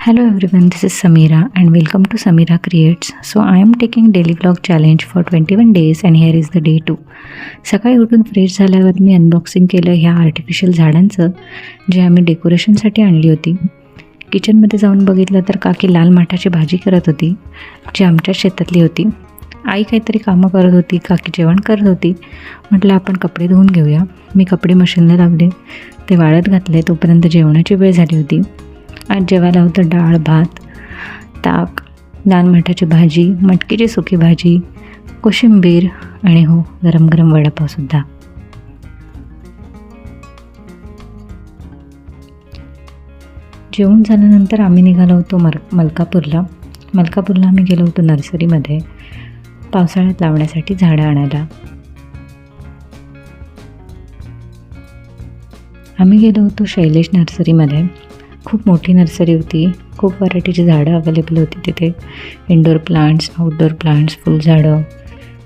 Hello everyone, this is Samira and welcome to Samira Creates. So I am taking daily vlog challenge for 21 days and here is the day 2. सकाळी उठून fresh झाल्यावर मी unboxing केलं ह्या artificial झाडांचं जे आम्ही डेकोरेशनसाठी आणली होती. किचनमध्ये जाऊन बघितलं तर काकी लाल माठाची भाजी करत होती जी आमच्या शेतातली होती. आई काहीतरी कामं करत होती, काकी जेवण करत होती. म्हटलं आपण कपडे धुवून घेऊया. मी कपडे मशीनला लावले, ते वाळत घातले. तोपर्यंत जेवणाची वेळ झाली होती. आज जेवायला होतं डाळ, भात, ताक, लाल माठाची भाजी, मटकीची सुकी भाजी, कोशिंबीर आणि हो गरम गरम वडापावसुद्धा. जेवण झाल्यानंतर आम्ही निघालो होतो मलकापूरला आम्ही गेलो होतो नर्सरीमध्ये पावसाळ्यात लावण्यासाठी झाडं आणायला. आम्ही गेलो होतो शैलेश नर्सरीमध्ये. खूप मोठी नर्सरी होती, खूप व्हरायटीची झाडं अवेलेबल होती तिथे. इंडोर प्लांट्स, आउटडोर प्लांट्स, फुलझाडं,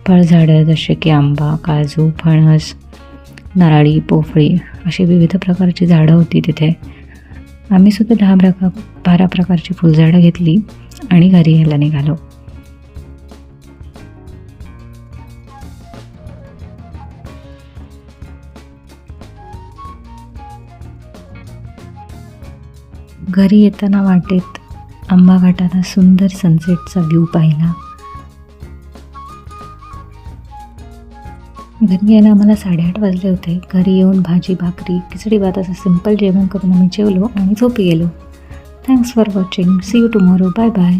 फळझाडं जसे की आंबा, काजू, फणस, नारळी, पोफळी अशी विविध प्रकारची झाडं होती तिथे. आम्हीसुद्धा 12 प्रकारची फुलझाडं घेतली आणि घरी यायला निघालो. घरी येताना वाटेत आंबा घाटाला सुंदर सनसेटचा व्ह्यू पाहिला. घरी यायला आम्हाला 8:30 वाजले होते. घरी येऊन भाजी, भाकरी, खिचडी भात असं सिंपल जेवण करून आम्ही जेवलो आणि झोपी गेलो. Thanks for watching. See you tomorrow. Bye bye.